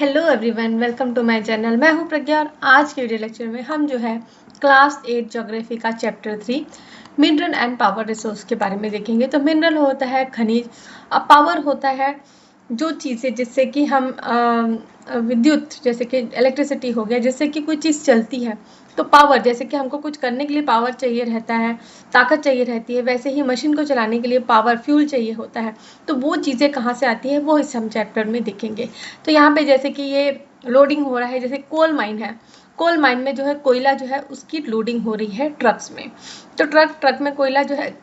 Hello everyone, welcome to my channel. मैं हूं प्रज्ञा और आज के वीडियो लेक्चर में हम जो है क्लास 8 ज्योग्राफी का chapter 3 mineral and power resource के बारे में देखेंगे। तो मिनरल होता है खनिज, अब पावर होता है जो चीज़ें जिससे कि हम विद्युत, जैसे कि इलेक्ट्रिसिटी हो गया, जिससे कि कोई चीज़ चलती है। तो पावर, जैसे कि हमको कुछ करने के लिए पावर चाहिए रहता है, ताकत चाहिए रहती है, वैसे ही मशीन को चलाने के लिए पावर, फ्यूल चाहिए होता है। तो वो चीज़ें कहाँ से आती है वो इस हम चैप्टर में देखेंगे। तो यहाँ पे जैसे कि ये लोडिंग हो रहा है, जैसे कोल माइन है, कोल माइन में जो है कोयला जो है उसकी लोडिंग हो रही है ट्रक्स में। तो ट्रक में कोयला जो है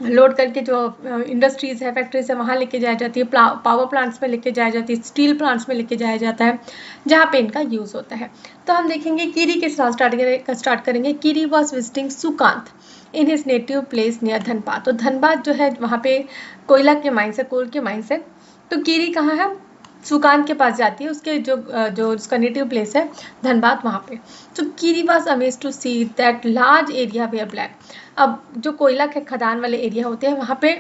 लोड करके जो इंडस्ट्रीज है, फैक्ट्रीज है, वहाँ लेके जाया जाती है, पावर प्लांट्स में लेके जाया जाती है, स्टील प्लांट्स में लेके जाया जाता है, जहाँ पे इनका यूज होता है। तो हम देखेंगे कीरी के साथ स्टार्ट करेंगे। Keeri was visiting Sukant in his native place near Dhanbad. तो धनबाद जो है वहाँ पे कोयला के माइंस है, कोल के माइंस है। तो कीरी कहाँ है? सुकांत के पास जाती है, उसके जो उसका नेटिव प्लेस है धनबाद, वहाँ पे। तो Keeri was amazed to see that large area where black. अब जो कोयला के खदान वाले एरिया होते हैं वहाँ पे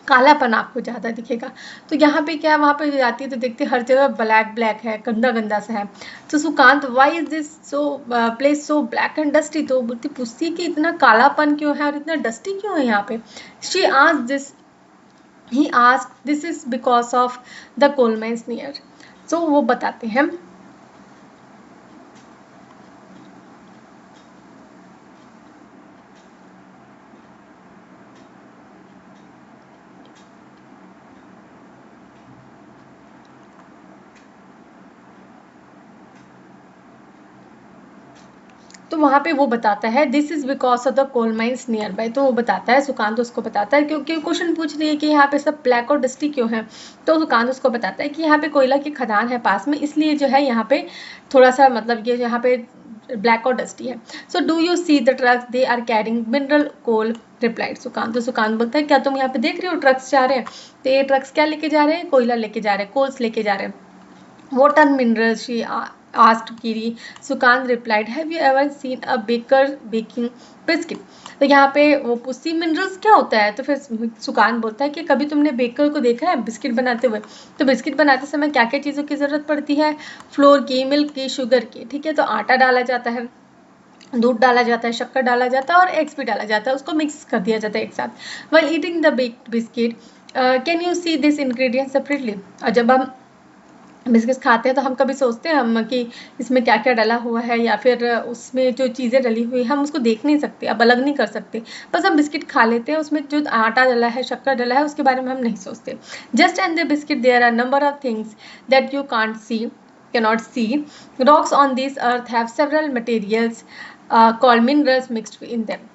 कालापन आपको ज़्यादा दिखेगा। तो यहाँ पे क्या, वहाँ पे जाती है तो देखते हर जगह ब्लैक ब्लैक है, गंदा गंदा सा है। तो Sukant, why is this so place so black and dusty? तो पूछती है कि इतना कालापन क्यों है और इतना डस्टी क्यों है यहाँ पे। She asked this, he asked, this is because of the coal mines near. So वो बताते हैं। तो वहाँ पे वो बताता है this is because of the coal mines nearby. तो वो बताता है, सुकांत उसको बताता है, क्योंकि क्वेश्चन पूछ रही है कि यहाँ पे सब ब्लैक और डस्टी क्यों है। तो सुकांत उसको बताता है कि यहाँ पे कोयला की खदान है पास में, इसलिए जो है यहाँ पे थोड़ा सा, मतलब ये यहाँ पे ब्लैक और डस्टी है। So do you see the trucks, they are carrying mineral coal, replied Sukant. तो सुकांत बोलता है क्या तुम यहाँ पे देख रहे हो ट्रक्स जा रहे हैं? तो ये ट्रक्स क्या लेके जा रहे हैं? कोयला लेके जा रहे हैं, कोल्स लेके जा रहे हैं। What are minerals? She asked Kiri. Sukant replied, have you ever seen a baker baking biscuit? तो यहाँ पे वो पूछती मिनरल्स क्या होता है। तो फिर सुकांत बोलता है कि कभी तुमने बेकर को देखा है बिस्किट बनाते हुए? तो बिस्किट बनाते समय क्या क्या चीज़ों की ज़रूरत पड़ती है? फ्लोर की, मिल्क की, शुगर की। ठीक है, तो आटा डाला जाता है, दूध डाला जाता है, शक्कर डाला जाता है और एग्स भी डाला जाता है, उसको मिक्स कर दिया जाता है एक साथ। While eating the baked biscuit, can you see this ingredient separately? और जब हम बिस्किट खाते हैं तो हम कभी सोचते हैं हम कि इसमें क्या क्या डला हुआ है, या फिर उसमें जो चीज़ें डली हुई है हम उसको देख नहीं सकते, अब अलग नहीं कर सकते, बस हम बिस्किट खा लेते हैं, उसमें जो आटा डला है, शक्कर डला है, उसके बारे में हम नहीं सोचते। Just and the biscuit there are number of things that you cannot see. Rocks on this earth have several materials called minerals mixed in them.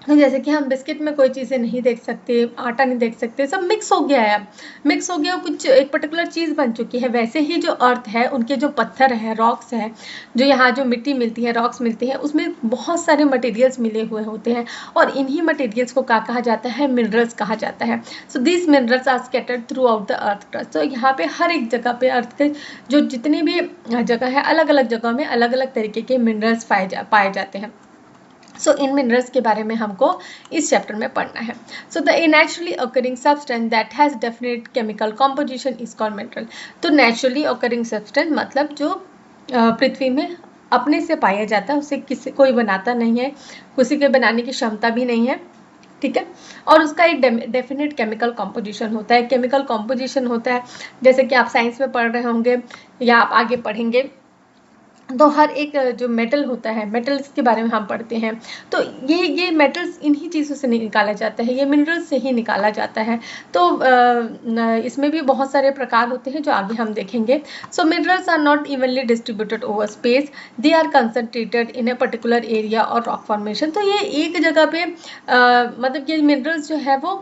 जैसे कि हम बिस्किट में कोई चीज़ें नहीं देख सकते, आटा नहीं देख सकते, सब मिक्स हो गया है, अब मिक्स हो गया, कुछ एक पर्टिकुलर चीज़ बन चुकी है। वैसे ही जो अर्थ है, उनके जो पत्थर है, रॉक्स है, जो यहाँ जो मिट्टी मिलती है, रॉक्स मिलती हैं, उसमें बहुत सारे मटेरियल्स मिले हुए होते हैं और इन्हीं मटेरियल्स को क्या कहा जाता है? मिनरल्स कहा जाता है। So this minerals are scattered throughout the earth crust. तो यहाँ पे हर एक जगह पे अर्थ के जो जितनी भी जगह है, अलग अलग जगह में अलग अलग तरीके के मिनरल्स पाए जाते हैं। सो इन मिनरल्स के बारे में हमको इस चैप्टर में पढ़ना है। So the naturally occurring substance that has definite chemical composition is called mineral. तो नेचुरली अकरिंग सब्सटेंस मतलब जो पृथ्वी में अपने से पाया जाता है, उसे किसी कोई बनाता नहीं है, किसी के बनाने की क्षमता भी नहीं है, ठीक है। और उसका एक डेफिनेट केमिकल कॉम्पोजिशन होता है। केमिकल कॉम्पोजिशन होता है, जैसे कि आप साइंस में पढ़ रहे होंगे या आप आगे पढ़ेंगे, तो हर एक जो मेटल होता है, मेटल्स के बारे में हम पढ़ते हैं, तो ये मेटल्स इन्हीं चीज़ों से निकाला जाता है, ये मिनरल्स से ही निकाला जाता है। तो इसमें भी बहुत सारे प्रकार होते हैं जो आगे हम देखेंगे। So minerals are not evenly distributed over space, they are concentrated in a particular area और रॉक फॉर्मेशन। तो ये एक जगह पे मतलब ये मिनरल्स जो है वो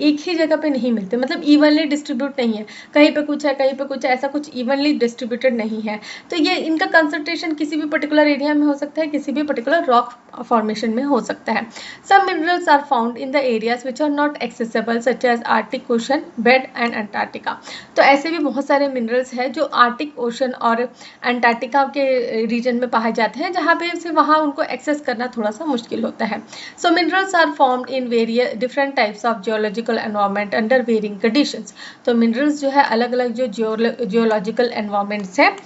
एक ही जगह पे नहीं मिलते, मतलब इवनली डिस्ट्रीब्यूट नहीं है, कहीं पे कुछ है, कहीं पे कुछ है, ऐसा कुछ इवनली डिस्ट्रीब्यूटेड नहीं है। तो ये इनका कंसंट्रेशन किसी भी पर्टिकुलर एरिया में हो सकता है, किसी भी पर्टिकुलर रॉक फॉर्मेशन में हो सकता है। Some minerals are found in the areas which are not accessible such as Arctic Ocean, bed and Antarctica. तो ऐसे भी बहुत सारे मिनरल्स हैं जो आर्टिक ओशन और अंटार्कटिका के रीजन में पाए जाते हैं, जहाँ पे से वहाँ उनको एक्सेस करना थोड़ा सा मुश्किल होता है। So minerals are formed in various different types of geological environment under varying conditions. तो मिनरल्स जो है अलग अलग जो जियोलॉजिकल एनवायरनमेंट्स है,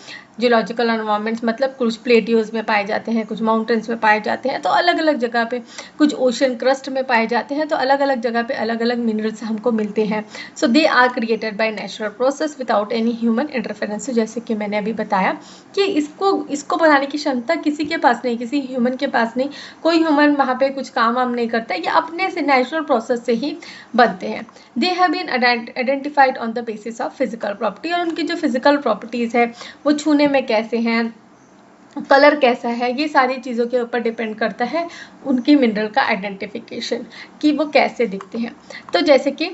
जियोलॉजिकल एनवायरनमेंट्स मतलब कुछ प्लेटियोज में पाए जाते हैं, कुछ माउंटेन्स में पाए जाते हैं, तो अलग अलग जगह पे, कुछ ओशन क्रस्ट में पाए जाते हैं, तो अलग अलग जगह पे अलग अलग मिनरल्स हमको मिलते हैं। So they are created by natural process without any human interference. जैसे कि मैंने अभी बताया कि इसको बनाने की क्षमता किसी के पास नहीं, किसी ह्यूमन के पास नहीं, कोई ह्यूमन वहाँ पे कुछ काम वाम नहीं करता, ये अपने से नेचुरल प्रोसेस से ही बनते हैं। They have been identified on the basis of physical property, और उनकी जो फिजिकल प्रॉपर्टीज है वो छूने में कैसे हैं, कलर कैसा है, ये सारी चीज़ों के ऊपर डिपेंड करता है उनकी मिनरल का आइडेंटिफिकेशन कि वो कैसे दिखते हैं। तो जैसे कि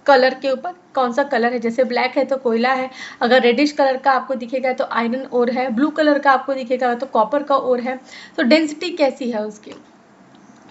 कलर के ऊपर, कौन सा कलर है, जैसे ब्लैक है तो कोयला है, अगर रेडिश कलर का आपको दिखेगा तो आयरन ओर है, ब्लू कलर का आपको दिखेगा तो कॉपर का ओर है। तो डेंसिटी कैसी है उसकी,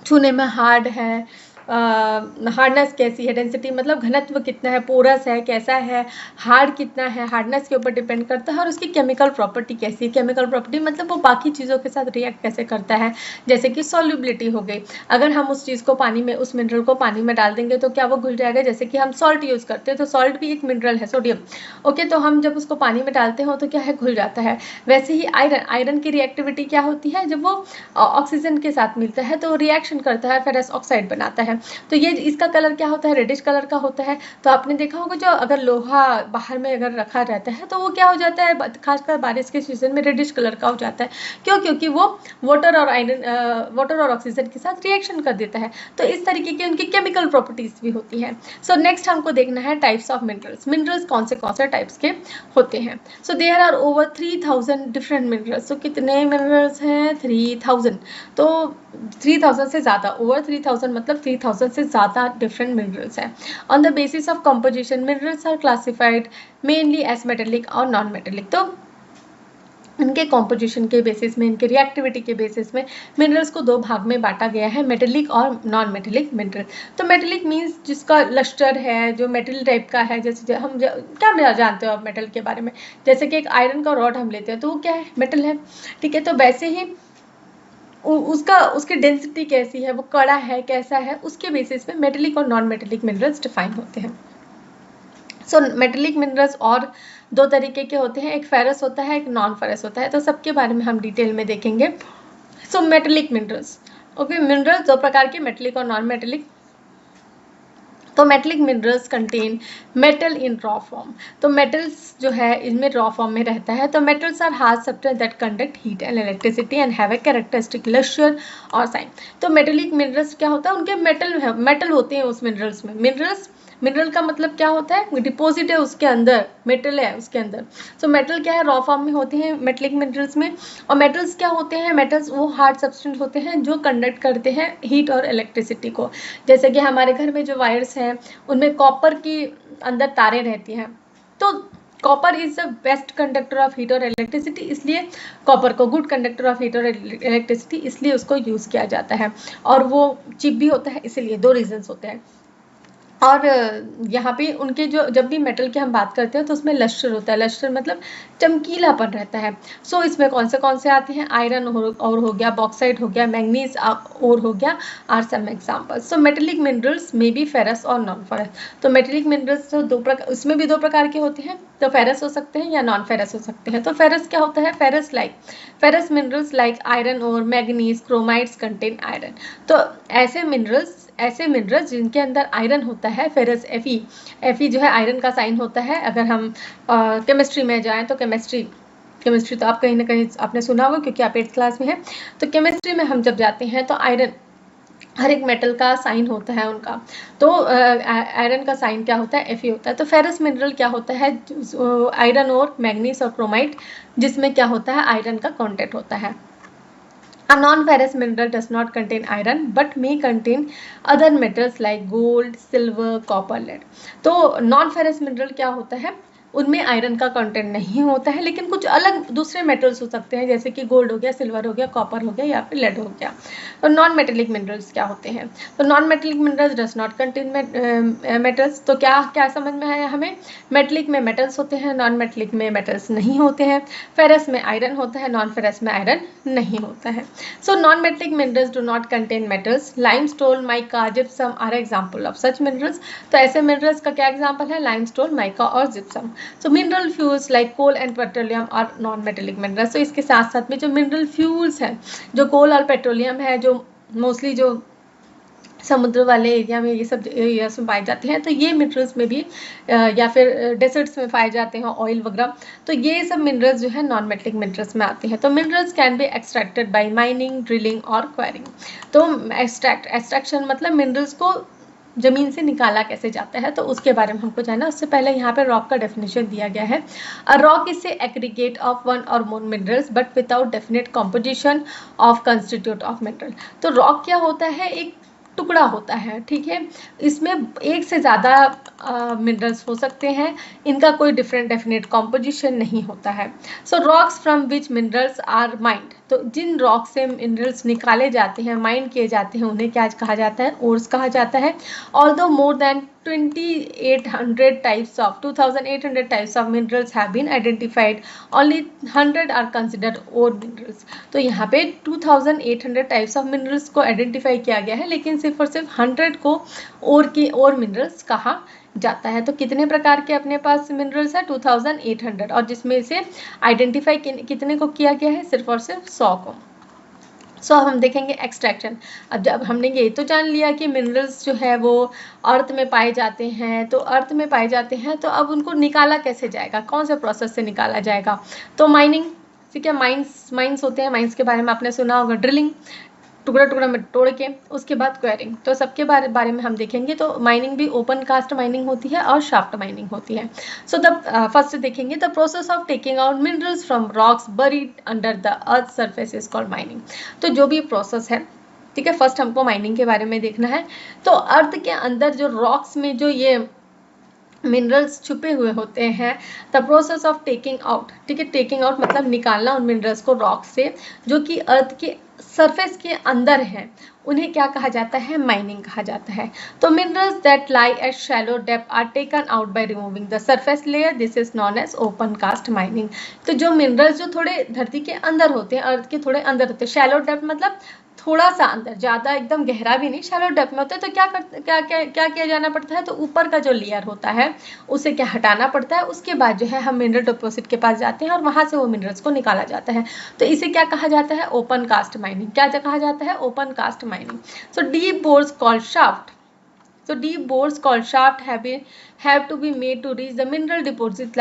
छूने में हार्ड है, हार्डनेस कैसी है, डेंसिटी मतलब घनत्व कितना है, पोरस है, कैसा है, हार्ड कितना है, हार्डनेस के ऊपर डिपेंड करता है। और उसकी केमिकल प्रॉपर्टी कैसी है, केमिकल प्रॉपर्टी मतलब वो बाकी चीज़ों के साथ रिएक्ट कैसे करता है। जैसे कि सॉल्युबिलिटी हो गई, अगर हम उस चीज़ को पानी में, उस मिनरल को पानी में डाल देंगे तो क्या वो घुल जाएगा। जैसे कि हम सॉल्ट यूज़ करते हैं तो सॉल्ट भी एक मिनरल है, सोडियम, ओके, तो हम जब उसको पानी में डालते हो तो क्या है, घुल जाता है। वैसे ही आयरन की रिएक्टिविटी क्या होती है, जब वो ऑक्सीजन के साथ मिलता है तो रिएक्शन करता है, फेरस ऑक्साइड बनाता है। तो ये इसका कलर क्या होता है, रेडिश कलर का होता है। तो आपने देखा होगा जो अगर लोहा बाहर में अगर रखा रहता है तो वो क्या हो जाता है, खासकर बारिश के सीजन में रेडिश कलर का हो जाता है। क्यों, क्योंकि वो वाटर और ऑक्सीजन के साथ रिएक्शन कर देता है। तो इस तरीके की उनकी केमिकल प्रॉपर्टीज भी होती है। सो नेक्स्ट हमको देखना है टाइप्स ऑफ मिनरल्स। मिनरल्स कौन से टाइप्स के होते हैं। So there are over 3000 different minerals. तो कितने मिनरल्स हैं, 3000। तो 3000 से ज़्यादा, ओवर 3000 मतलब 3000 से ज़्यादा डिफरेंट मिनरल्स हैं। On the basis of composition minerals are classified mainly as metallic और नॉन मेटेलिक। तो इनके कॉम्पोजिशन के बेसिस में, इनके रिएक्टिविटी के बेसिस में मिनरल्स को दो भाग में बांटा गया है, मेटेलिक और नॉन मेटेलिक मिनरल। तो मेटेलिक मीन्स जिसका लस्टर है, जो मेटल टाइप का है। जैसे हम क्या जानते हो आप मेटल के बारे में, जैसे कि एक आयरन का रॉड हम लेते हैं तो वो क्या है, मेटल है, ठीक है। तो वैसे ही उसकी डेंसिटी कैसी है, वो कड़ा है, कैसा है, उसके बेसिस में मेटेलिक और नॉन मेटेलिक मिनरल्स डिफाइन होते हैं। सो मेटेलिक मिनरल्स और दो तरीके के होते हैं, एक फेरस होता है, एक नॉन फेरस होता है। तो सबके बारे में हम डिटेल में देखेंगे। So metallic minerals, okay, minerals दो प्रकार के, मेटेलिक और नॉन मेटेलिक। तो metallic minerals contain metal in raw form. तो मेटल्स जो है इसमें रॉ फॉर्म में रहता है। तो metals are hard substance that conduct heat and electricity and have a characteristic lustre और साइन। तो मेटेलिक मिनरल्स क्या होता है, उनके मेटल होते हैं उस मिनरल्स में। मिनरल का मतलब क्या होता है, डिपॉजिट है उसके अंदर, मेटल है उसके अंदर। सो मेटल क्या है, रॉ फॉर्म में होते हैं मेटेलिक मिनरल्स में। और मेटल्स क्या होते हैं, मेटल्स वो हार्ड सब्सटेंस होते हैं जो कंडक्ट करते हैं हीट और इलेक्ट्रिसिटी को। जैसे कि हमारे घर में जो वायर्स हैं उनमें कॉपर की अंदर तारें रहती हैं। तो copper is the best conductor of heat और इलेक्ट्रिसिटी, इसलिए कॉपर को गुड कंडक्टर ऑफ हीट और इलेक्ट्रिसिटी इसलिए उसको यूज़ किया जाता है। और वो चिप भी होता है, इसीलिए दो रीजंस होते हैं। और यहाँ पे उनके जो जब भी मेटल की हम बात करते हैं तो उसमें लस्टर होता है, लस्टर मतलब चमकीलापन रहता है। सो इसमें कौन से आते हैं, आयरन और हो गया, बॉक्साइट हो गया, मैंगनीज और हो गया, are some examples. So metallic minerals में बी फेरस और नॉन फेरस। तो मेटेलिक मिनरल्स तो उसमें भी दो प्रकार के होते हैं, तो फेरस हो सकते हैं या नॉन फेरस हो सकते हैं। तो फेरस क्या होता है, फेरस मिनरल्स लाइक आयरन और मैंगनीज, क्रोमाइड्स कंटेन आयरन। तो ऐसे मिनरल्स जिनके अंदर आयरन होता है, फेरस Fe जो है आयरन का साइन होता है। अगर हम केमिस्ट्री में जाएं तो केमिस्ट्री तो आप कहीं ना कहीं आपने सुना होगा क्योंकि आप 8th क्लास में हैं। तो केमिस्ट्री में हम जब जाते हैं तो आयरन हर एक मेटल का साइन होता है उनका। तो आयरन का साइन क्या होता है, Fe होता है। तो फेरस मिनरल क्या होता है, आयरन और मैंगनीज और क्रोमाइड, जिसमें क्या होता है, आयरन का कॉन्टेंट होता है। A non-ferrous mineral does not contain iron but may contain other metals like gold, silver, copper, lead. तो non-ferrous mineral क्या होता है, उनमें आयरन का कंटेंट नहीं होता है, लेकिन कुछ अलग दूसरे मेटल्स हो सकते हैं, जैसे कि गोल्ड हो गया, सिल्वर हो गया, कॉपर हो गया या फिर लेड हो गया। तो नॉन मेटेलिक मिनरल्स क्या होते हैं? तो non metallic minerals does not contain metals. तो क्या क्या समझ में आया हमें? मेटेलिक में मेटल्स होते हैं, नॉन मेटेलिक में मेटल्स नहीं होते हैं। फेरस में आयरन होता है, नॉन फेरस में आयरन नहीं होता है। So non metallic minerals do not contain metals. Limestone, mica, gypsum are example of such minerals. तो ऐसे मिनरल्स का क्या एग्जाम्पल है? लाइमस्टोन, माइका और gypsum. So mineral fuels like coal and petroleum are non metallic minerals. तो इसके साथ साथ में जो मिनरल फ्यूल्स हैं, जो कोल और पेट्रोलियम है, जो मोस्टली जो समुद्र वाले एरिया में, ये सब एरियाज में पाए जाते हैं, तो ये मिनरल्स में भी या फिर डेजर्ट्स में पाए जाते हैं, ऑयल वगैरह, तो ये सब मिनरल्स जो है नॉन मेटेलिक मिनरल्स में आते हैं। तो minerals can be extracted bye mining, drilling और क्वेरिंग। तो एक्सट्रैक्शन मतलब मिनरल्स को जमीन से निकाला कैसे जाता है, तो उसके बारे में हमको जानना। उससे पहले यहाँ पे रॉक का डेफिनेशन दिया गया है। A rock is a aggregate of one or more minerals but without definite composition of constitute of mineral. तो रॉक क्या होता है? एक टुकड़ा होता है, ठीक है। इसमें एक से ज़्यादा मिनरल्स हो सकते हैं, इनका कोई डिफरेंट डेफिनेट कॉम्पोजिशन नहीं होता है। So rocks from which minerals are mined. तो जिन रॉक से मिनरल्स निकाले जाते हैं, माइंड किए जाते हैं, उन्हें क्या कहा जाता है? ओर्स कहा जाता है। Although more than 2800 types of minerals have been identified, only 100 are considered ore minerals। तो यहाँ पे 2800 टाइप्स ऑफ मिनरल्स को आइडेंटिफाई किया गया है, लेकिन सिर्फ और सिर्फ 100 को ओर मिनरल्स कहा जाता है। तो कितने प्रकार के अपने पास मिनरल्स है? 2800, और जिसमें से आइडेंटिफाई कितने को किया गया है? सिर्फ और सिर्फ 100 को। सो अब हम देखेंगे एक्सट्रैक्शन। अब जब हमने ये तो जान लिया कि मिनरल्स जो है वो अर्थ में पाए जाते हैं, तो अर्थ में पाए जाते हैं, तो अब उनको निकाला कैसे जाएगा? कौन से प्रोसेस से निकाला जाएगा? तो माइनिंग, ठीक है। माइंस होते हैं, माइंस के बारे में आपने सुना होगा। ड्रिलिंग, टुकड़ा टुकड़ा में तोड़ के, उसके बाद क्वेरिंग। तो सबके बारे में हम देखेंगे। तो माइनिंग भी ओपन कास्ट माइनिंग होती है और शाफ्ट माइनिंग होती है। सो द फर्स्ट देखेंगे, the process of taking out minerals from rocks buried under the earth surface is called mining. तो जो भी प्रोसेस है, ठीक है, फर्स्ट हमको माइनिंग के बारे में देखना है। तो अर्थ के अंदर जो रॉक्स में जो ये मिनरल्स छुपे हुए होते हैं, the process of taking out, ठीक है, टेकिंग आउट मतलब निकालना उन मिनरल्स को रॉक से, जो कि अर्थ के सरफेस के अंदर है, उन्हें क्या कहा जाता है? माइनिंग कहा जाता है। तो minerals that lie at shallow depth are taken out by removing the surface layer, this is known as open cast mining. तो जो मिनरल्स जो थोड़े धरती के अंदर होते हैं, अर्थ के थोड़े अंदर होते हैं, शैलो डेप्थ मतलब थोड़ा सा अंदर, ज़्यादा एकदम गहरा भी नहीं, शैलो डेप्थ में होता है, तो क्या किया जाना पड़ता है? तो ऊपर का जो लेयर होता है उसे क्या हटाना पड़ता है। उसके बाद जो है हम मिनरल डिपॉजिट के पास जाते हैं और वहाँ से वो मिनरल्स को निकाला जाता है। तो इसे क्या कहा जाता है? Open cast mining. क्या कहा जाता है? Open cast mining. So deep bores called shaft, so deep bores called shaft have to be made to reach the mineral deposits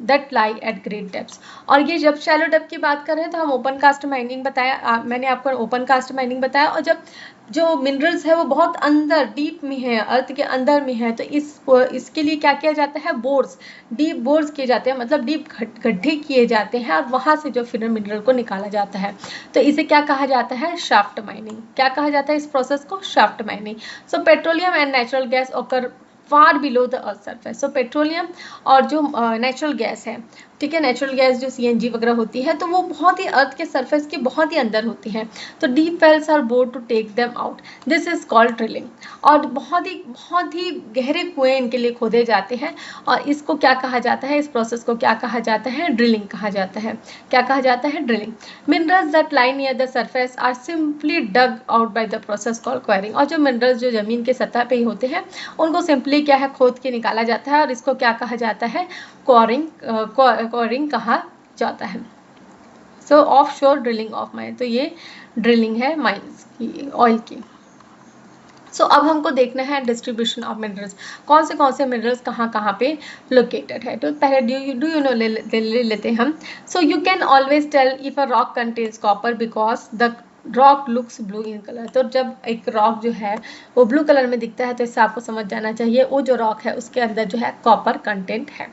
that lie at great depths। और ये जब शैलो डेप्थ की बात कर रहे हैं तो हम ओपन कास्ट माइनिंग बताया, मैंने आपको ओपन कास्ट माइनिंग बताया। और जब जो मिनरल्स है वो बहुत अंदर डीप में है, अर्थ के अंदर में है, तो इसके लिए क्या किया जाता है? बोर्स, डीप बोर्स किए जाते हैं, मतलब डीप गड्ढे किए जाते हैं और वहाँ से जो फिर मिनरल को निकाला जाता है। तो इसे क्या कहा जाता है? Shaft mining. क्या कहा जाता है इस प्रोसेस को? Shaft mining. So petroleum and natural gas occur far below the earth surface. So petroleum और जो नेचुरल गैस है, ठीक है, नेचुरल गैस जो CNG वगैरह होती है, तो वो बहुत ही अर्थ के सरफेस के बहुत ही अंदर होती है। तो deep wells are bored to take them out, this is called drilling. और बहुत ही गहरे कुएं इनके लिए खोदे जाते हैं, और इसको क्या कहा जाता है? इस प्रोसेस को क्या कहा जाता है? ड्रिलिंग कहा जाता है। क्या कहा जाता है? Drilling. Minerals that lie near the surface are simply dug out by the process called quarrying. और जो मिनरल्स जो जमीन के सतह पे ही होते हैं, उनको सिंपली क्या है? खोद के निकाला जाता है, और इसको क्या कहा जाता है? क्वेरिंग कहा जाता है। सो ऑफ शोर ड्रिलिंग ऑफ माइन, तो ये ड्रिलिंग है माइंस की, ऑयल की। सो अब हमको देखना है डिस्ट्रीब्यूशन ऑफ मिनरल्स, कौन से मिनरल्स कहाँ पे लोकेटेड है। तो पहले डू यू नो ले लेते हैं हम। So you can always tell if a rock contains copper because the rock looks blue in colour. तो जब एक रॉक जो है वो ब्लू कलर में दिखता है, तो इससे आपको समझ जाना चाहिए वो जो रॉक है उसके अंदर जो है कॉपर कंटेंट है।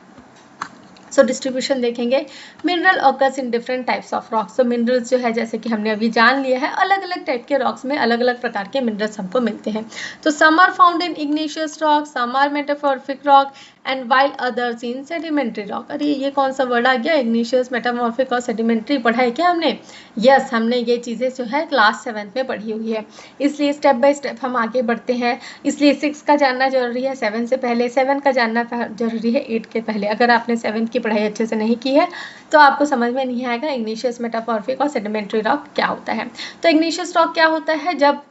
सो डिस्ट्रीब्यूशन देखेंगे, mineral occurs in different types of rocks. तो मिनरल्स जो है, जैसे कि हमने अभी जान लिया है, अलग अलग टाइप के रॉक्स में अलग अलग प्रकार के मिनरल्स हमको मिलते हैं। तो some are found in igneous rock, some are metamorphic rock and while others in sedimentary rock. अरे ये कौन सा वर्ड आ गया, इग्निशियस, मेटामॉर्फिक और सेडिमेंट्री पढ़ा है क्या हमने? यस, हमने ये चीज़ें जो है क्लास 7 में पढ़ी हुई है, इसलिए स्टेप बाय स्टेप हम आगे बढ़ते हैं। इसलिए 6 का जानना जरूरी है 7 से पहले, 7 का जानना जरूरी है 8 के पहले। अगर आपने 7 की पढ़ाई अच्छे से नहीं की है तो आपको समझ में नहीं आएगा इग्निशियस, मेटामॉर्फिक और सेडिमेंट्री रॉक क्या होता है। तो इग्निशियस रॉक क्या होता है, जब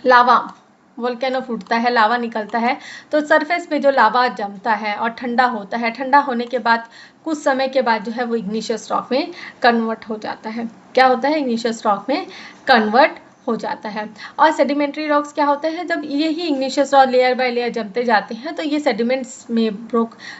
लावा वोल्केनो फूटता है, लावा निकलता है, तो सरफेस पे जो लावा जमता है और ठंडा होता है, ठंडा होने के बाद कुछ समय के बाद जो है वो इग्निशियस रॉक में कन्वर्ट हो जाता है। क्या होता है, इग्निशियस रॉक में कन्वर्ट हो जाता है। और सेडिमेंट्री रॉक्स क्या होते हैं, जब यही igneous rock layer by layer जमते जाते हैं तो ये सेडिमेंट्स में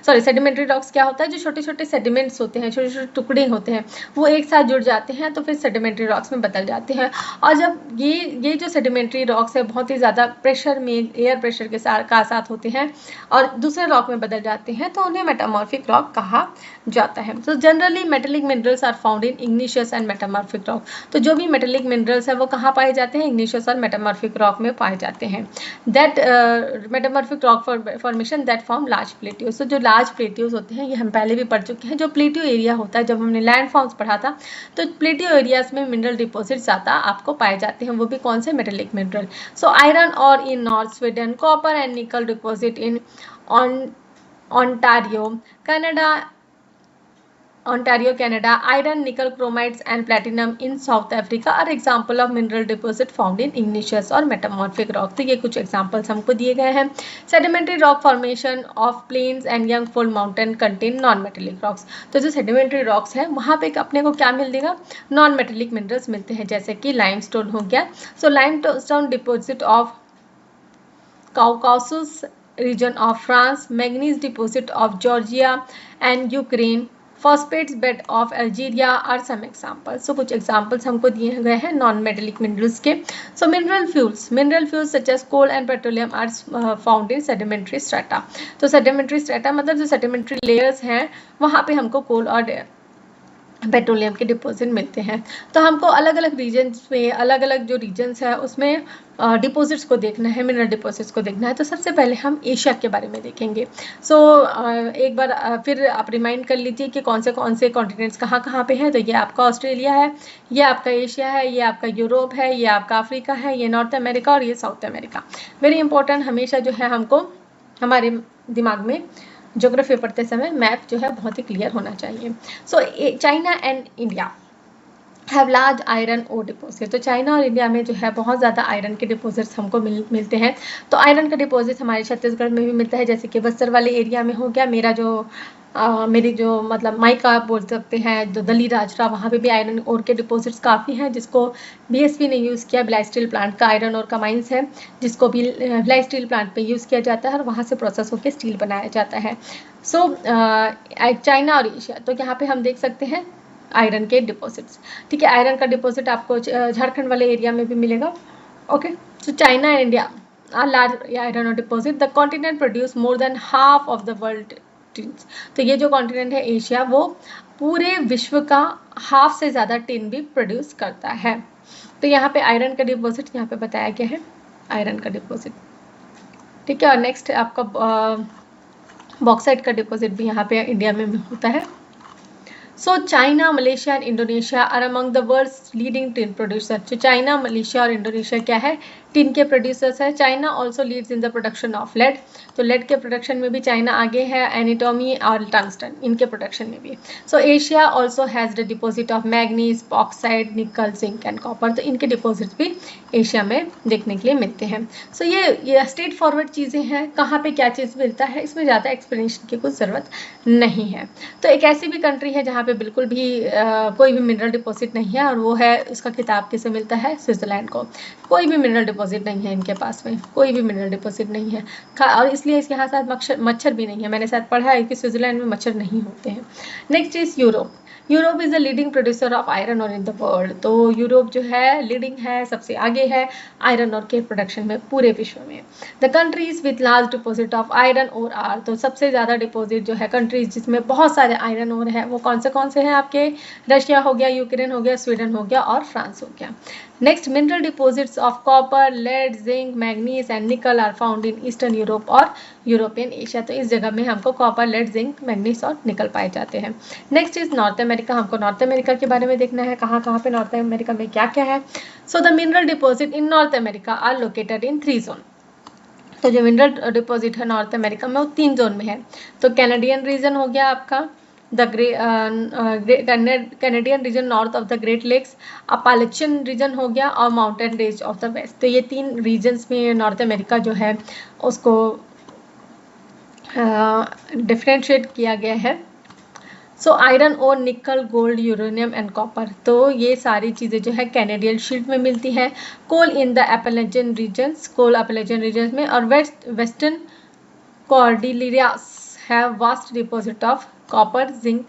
सेडिमेंट्री रॉक्स क्या होता है, जो छोटे छोटे सेडिमेंट्स होते हैं, छोटे छोटे टुकड़े होते हैं, वो एक साथ जुड़ जाते हैं तो फिर सेडिमेंट्री रॉक्स में बदल जाते हैं। और जब ये जो सेडिमेंट्री रॉक्स है बहुत ही ज़्यादा प्रेशर में, एयर प्रेशर के साथ होते हैं और दूसरे रॉक में बदल जाते हैं तो उन्हें मेटामॉर्फिक रॉक कहा जाता है। तो generally metallic minerals are found in igneous and metamorphic rock. तो जो भी मेटेलिक मिनरल्स है वो कहाँ पाए जाते हैं, इग्निशियस और मेटामॉर्फिक रॉक में पाए जाते हैं। That metamorphic rock formation that form large plateaus. तो जो लार्ज प्लेट्यूज होते हैं ये हम पहले भी पढ़ चुके हैं। जो प्लेट्यू एरिया होता है, जब हमने लैंड फॉर्म्स पढ़ा था तो प्लेट्यू एरियाज में मिनरल डिपॉजिट ज़्यादा आपको पाए जाते हैं, वो भी कौन से, metallic mineral. So iron ore in north Sweden, copper and nickel deposit in Ontario, Canada, iron, nickel, chromites and platinum in South Africa are example of mineral deposit found in igneous और metamorphic rock। तो ये कुछ examples हमको दिए गए हैं। Sedimentary rock formation of plains and young fold mountain contain non-metallic rocks। तो जो sedimentary rocks है वहाँ पे अपने को क्या मिल देगा, non-metallic minerals मिलते हैं, जैसे कि limestone हो गया। So limestone deposit of Caucasus region of France, manganese deposit of Georgia and Ukraine, phosphate bed of Algeria are some examples। So कुछ examples हमको दिए गए हैं non metallic minerals के। So mineral fuels such as coal and petroleum are found in sedimentary strata। तो sedimentary strata मतलब जो sedimentary layers हैं वहाँ पे हमको coal और पेट्रोलियम के डिपॉजिट मिलते हैं। तो हमको अलग अलग रीजन्स में, अलग अलग जो रीजन्स है उसमें डिपॉजिट्स को देखना है, मिनरल डिपॉजिट्स को देखना है। तो सबसे पहले हम एशिया के बारे में देखेंगे। एक बार फिर आप रिमाइंड कर लीजिए कि कौन से कॉन्टिनेंट्स कहाँ पे हैं। तो ये आपका ऑस्ट्रेलिया है, ये आपका एशिया है, ये आपका यूरोप है, ये आपका अफ्रीका है, ये नॉर्थ अमेरिका और ये साउथ अमेरिका। वेरी इंपॉर्टेंट, हमेशा जो है हमको हमारे दिमाग में ज्योग्राफी पढ़ते समय मैप जो है बहुत ही क्लियर होना चाहिए। So China and India have large iron ore deposit. तो चाइना और इंडिया में जो है बहुत ज़्यादा आयरन के डिपॉजिट्स हमको मिलते हैं। तो आयरन का डिपॉजिट हमारे छत्तीसगढ़ में भी मिलता है, जैसे कि बस्तर वाले एरिया में हो गया। मेरी जो मतलब माइका आप बोल सकते हैं, जो दली राजरा, वहाँ पे भी आयरन ओर के डिपॉजिट्स काफ़ी हैं, जिसको बीएसपी ने यूज़ किया। भिलाई स्टील प्लांट का आयरन ओर का माइंस है जिसको भी भिलाई स्टील प्लांट पे यूज़ किया जाता है और वहाँ से प्रोसेस होकर स्टील बनाया जाता है। सो चाइना और एशिया, तो यहाँ पे हम देख सकते हैं आयरन के डिपॉजिट्स। ठीक है, आयरन का डिपॉजिट आपको झारखंड वाले एरिया में भी मिलेगा। Okay, so China and India are large iron ore deposit. The continent produce more than half of the world. तो ये जो कॉन्टिनेंट है एशिया, वो पूरे विश्व का हाफ से ज़्यादा टिन भी प्रोड्यूस करता है। तो यहाँ पे आयरन का डिपॉजिट यहाँ पे बताया गया है, आयरन का डिपॉजिट। ठीक है, और नेक्स्ट आपका बॉक्साइट का डिपॉजिट भी यहाँ पे इंडिया में होता है। So China, Malaysia and Indonesia are among the world's leading tin producer. जो चाइना, मलेशिया और इंडोनेशिया क्या है, टिन के प्रोड्यूसर्स है। China also leads in the production of lead. तो लेड के प्रोडक्शन में भी चाइना आगे है, एनीटोमी और टंगस्टन इनके प्रोडक्शन में भी। सो Asia also has the deposit of manganese, bauxite, निकल, जिंक एंड कॉपर। तो इनके डिपॉजिट भी एशिया में देखने के लिए मिलते हैं। सो ये स्ट्रेट फॉरवर्ड चीज़ें हैं, कहाँ पे क्या चीज़ मिलता है, इसमें ज़्यादा एक्सप्लेनेशन की कुछ ज़रूरत नहीं है। तो एक ऐसी भी कंट्री है जहाँ पे बिल्कुल भी कोई भी मिनरल डिपॉजिट नहीं है, और वो है, उसका खिताब किसे मिलता है, स्विट्जरलैंड को। कोई भी मिनरल डिपॉजिट नहीं है इनके पास में, कोई भी मिनरल डिपॉजिट नहीं है, और इसलिए इसके यहाँ साथ मच्छर भी नहीं है। मैंने साथ पढ़ा है कि स्विट्जरलैंड में मच्छर नहीं होते हैं। Next is Europe. Europe is the leading producer of iron ore in the world. तो यूरोप जो है लीडिंग है, सबसे आगे है आयरन ओर के प्रोडक्शन में पूरे विश्व में। The countries with large deposit of iron ore are. तो सबसे ज़्यादा डिपॉजिट जो है कंट्रीज जिसमें बहुत सारे आयरन ओर है वो कौन से हैं आपके, रशिया हो गया, यूक्रेन हो गया, स्वीडन हो गया और फ्रांस हो गया। Next, mineral deposits of copper, lead, zinc, manganese and nickel are found in eastern Europe और यूरोपियन एशिया। तो इस जगह में हमको कॉपर, लेड, जिंक, मैग्नीज और निकल पाए जाते हैं। Next is north America. हमको नॉर्थ अमेरिका के बारे में देखना है, कहाँ कहाँ पे नॉर्थ अमेरिका में क्या क्या है। So the mineral deposit in north America are located in 3 zone. तो जो मिनरल डिपॉजिट है नॉर्थ अमेरिका में वो 3 जोन में है। तो कैनेडियन रीजन हो गया आपका, the Canadian region north of the Great Lakes, Appalachian region हो गया, और mountain range of the west. तो ये 3 रीजन्स में नॉर्थ अमेरिका जो है उसको डिफ्रेंशिएट किया गया है। सो आयरन और निकल, गोल्ड, यूरेनियम एंड कॉपर, तो ये सारी चीज़ें जो है कैनेडियन शील्ड में मिलती है। Coal in the Appalachian regions, coal Appalachian regions में, और western Cordilleras have vast deposit of copper, zinc,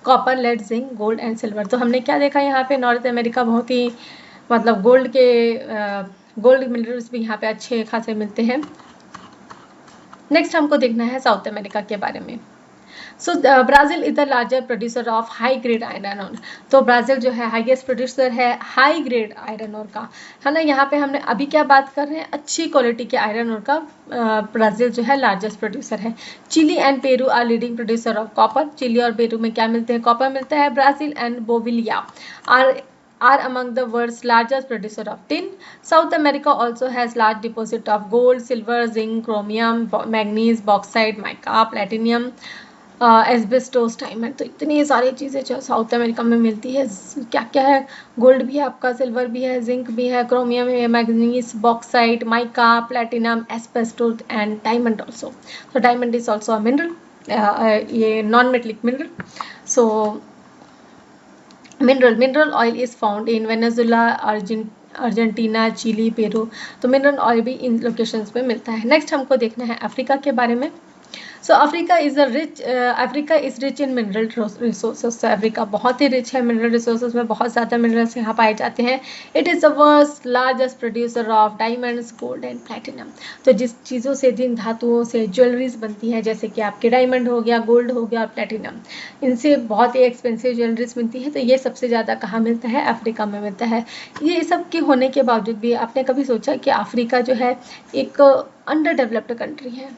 copper, lead, zinc, gold and silver. तो हमने क्या देखा यहाँ पे, नॉर्थ अमेरिका बहुत ही मतलब गोल्ड मिनरल्स भी यहाँ पे अच्छे खासे मिलते हैं। नेक्स्ट हमको देखना है साउथ अमेरिका के बारे में। So Brazil is the larger producer of high grade iron ore. तो ब्राज़ील जो है हाईएस्ट प्रोड्यूसर है हाई ग्रेड आयरन ओर का, है ना। यहाँ पे हमने अभी क्या बात कर रहे हैं, अच्छी क्वालिटी के आयरन ओर का ब्राज़ील जो है लार्जेस्ट प्रोड्यूसर है। Chile and Peru are leading producer of copper. Chile और पेरू में क्या मिलते हैं, कॉपर मिलता है। Brazil and Bolivia are among the world's largest producer of tin. South America also has large deposit of gold, silver, zinc, chromium, manganese, bauxite, mica, platinum, asbestos, diamond. तो इतनी सारी चीज़ें जो साउथ अमेरिका में मिलती है, क्या क्या है, गोल्ड भी है आपका, सिल्वर भी है, जिंक भी है, क्रोमियम है, manganese, bauxite, mica, platinum, asbestos and diamond also. तो diamond is also a mineral, ये non metallic mineral. So mineral oil is found in Venezuela, Argentina, Chile, Peru. तो मिनरल ऑयल भी इन लोकेशंस पे मिलता है। नेक्स्ट हमको देखना है अफ्रीका के बारे में। So Africa is rich in mineral resources. Africa बहुत ही रिच है मिनरल रिसोर्सेज में, बहुत ज़्यादा मिनरल्स यहाँ पाए जाते हैं। It is the world's largest producer of diamonds, gold and platinum. तो जिस चीज़ों से, जिन धातुओं से ज्वेलरीज बनती है, जैसे कि आपके डायमंड हो गया, गोल्ड हो गया और प्लैटिनम, इनसे बहुत ही एक्सपेंसिव ज्वेलरीज मिलती है। तो ये सबसे ज़्यादा कहाँ मिलता है, अफ्रीका में मिलता है। ये सब के होने के बावजूद भी आपने कभी सोचा कि अफ्रीका जो है एक अंडर डेवलप्ड कंट्री है।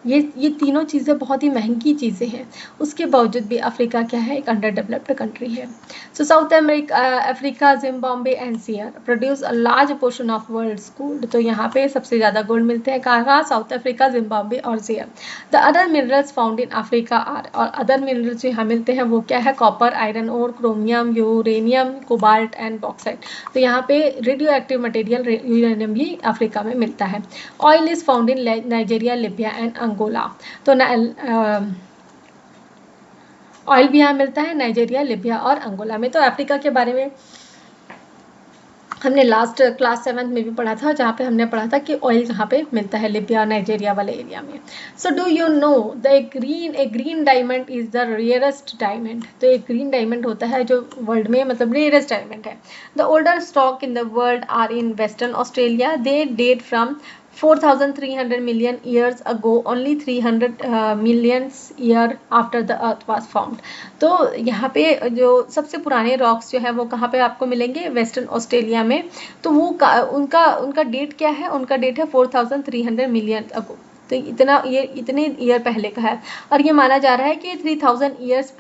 ये तीनों चीज़ें बहुत ही महंगी चीज़ें हैं, उसके बावजूद भी अफ्रीका क्या है, एक अंडर डेवलप्ड कंट्री है। So South Africa, Zimbabwe and Zaire produce a large portion of world's gold. तो यहाँ पे सबसे ज़्यादा गोल्ड मिलते हैं कहाँ, साउथ अफ्रीका, जिम्बाब्वे और Zaire. The other minerals found in Africa are, और अदर मिनरल्स जो यहाँ मिलते हैं वो क्या है, copper, iron ore, chromium, uranium, cobalt and bauxite. तो यहाँ पे रेडियो एक्टिव मटेरियल यूरेनियम भी अफ्रीका में मिलता है। Oil is found in Nigeria, Libya and Angola. तो ऑयल भी यहाँ मिलता है नाइजीरिया, लिबिया और अंगोला में। तो अफ्रीका के बारे में हमने लास्ट क्लास 7 में भी पढ़ा था, जहाँ पे हमने पढ़ा था कि ऑयल कहाँ पे मिलता है, लिबिया और नाइजीरिया वाले एरिया में। सो do you know the green diamond is the rarest diamond. तो एक ग्रीन डायमंड होता है जो वर्ल्ड में मतलब रेयरेस्ट डायमंड है। The older stock in the world are in western Australia, they date from 4,300 million years ago, only 300 million year after the earth was found। तो यहाँ पे जो सबसे पुराने रॉक्स जो है वो कहाँ पे आपको मिलेंगे, वेस्टर्न ऑस्ट्रेलिया में। तो वो उनका डेट क्या है, उनका डेट है 4,300 मिलियन अगो। तो इतने ईयर पहले का है, और ये माना जा रहा है कि 3,000 ईयर्स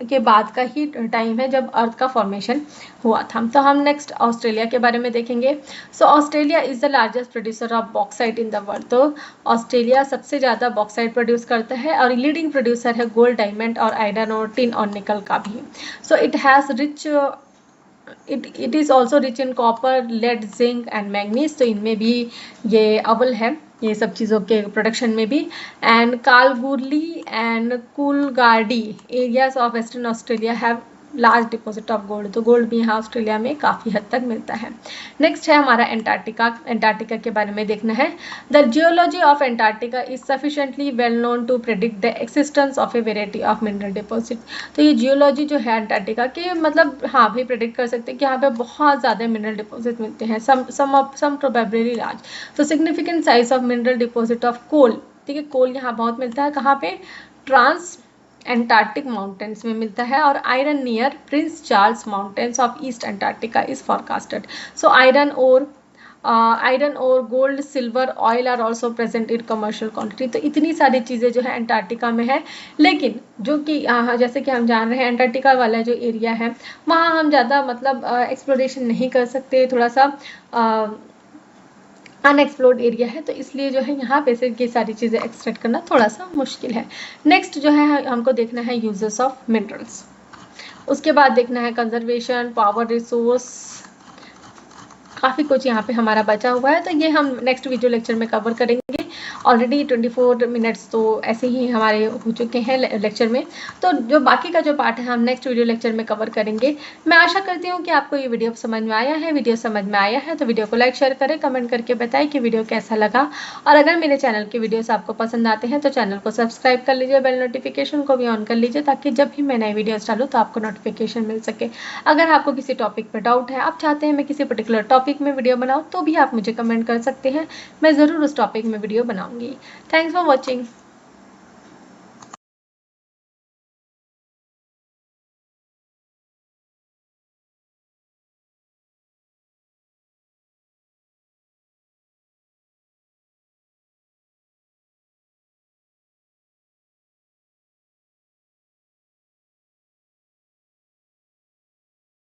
के बाद का ही टाइम है जब अर्थ का फॉर्मेशन हुआ था। तो हम नेक्स्ट ऑस्ट्रेलिया के बारे में देखेंगे। So Australia is the largest producer of bauxite in the world. तो ऑस्ट्रेलिया सबसे ज़्यादा बॉक्साइट प्रोड्यूस करता है, और लीडिंग प्रोड्यूसर है गोल्ड, डायमंड और आयरन और टिन और निकल का भी। So it has rich it is also rich in copper, lead, zinc and manganese. तो इनमें भी ये अव्वल है ये सब चीज़ों के प्रोडक्शन में भी। And Kalgoorlie and Coolgardie areas of western Australia have large deposit of gold. तो गोल्ड भी यहाँ ऑस्ट्रेलिया में काफ़ी हद तक मिलता है। नेक्स्ट है हमारा एंटार्क्टिका के बारे में देखना है। The geology of Antarctica is sufficiently well known to predict the existence of a variety of mineral deposit. तो ये जियोलॉजी जो है एंटार्क्टिका के मतलब हाँ भाई प्रेडिक्ट कर सकते हैं कि यहाँ पे बहुत ज़्यादा मिनरल डिपॉजिट मिलते हैं, सम प्रोबेबली लार्ज। तो significant size of mineral deposit of coal, ठीक है, कोल यहाँ बहुत मिलता है कहाँ पे, ट्रांस एंटार्क्टिक माउंटेन्स में मिलता है, और iron near Prince Charles Mountains of East Antarctica is forecasted. So iron ore gold, silver, oil are also present in commercial quantity. तो इतनी सारी चीज़ें जो है अंटार्कटिका में है, लेकिन जो कि जैसे कि हम जान रहे हैं अंटार्कटिका वाला जो एरिया है वहाँ हम ज़्यादा मतलब एक्सप्लोरेशन नहीं कर सकते, थोड़ा सा अनएक्सप्लोर्ड एरिया है, तो इसलिए जो है यहाँ पे से ये सारी चीज़ें एक्सट्रैक्ट करना थोड़ा सा मुश्किल है। नेक्स्ट जो है हमको देखना है यूजेस ऑफ मिनरल्स, उसके बाद देखना है कंजर्वेशन, पावर रिसोर्स, काफ़ी कुछ यहाँ पे हमारा बचा हुआ है, तो ये हम नेक्स्ट वीडियो लेक्चर में कवर करेंगे। ऑलरेडी 24 मिनट्स तो ऐसे ही हमारे हो चुके हैं लेक्चर में, तो जो बाकी का जो पार्ट है हम नेक्स्ट वीडियो लेक्चर में कवर करेंगे। मैं आशा करती हूँ कि आपको ये वीडियो समझ में आया है। वीडियो समझ में आया है तो वीडियो को लाइक शेयर करें, कमेंट करके बताएं कि वीडियो कैसा लगा, और अगर मेरे चैनल के वीडियोस आपको पसंद आते हैं तो चैनल को सब्सक्राइब कर लीजिए, बेल नोटिफिकेशन को भी ऑन कर लीजिए, ताकि जब भी मैं नए वीडियोस डालूँ तो आपको नोटिफिकेशन मिल सके। अगर आपको किसी टॉपिक पर डाउट है, आप चाहते हैं मैं किसी पर्टिकुलर टॉपिक में वीडियो बनाऊँ, तो भी आप मुझे कमेंट कर सकते हैं, मैं ज़रूर उस टॉपिक में वीडियो बनाऊँगी। Thanks for watching.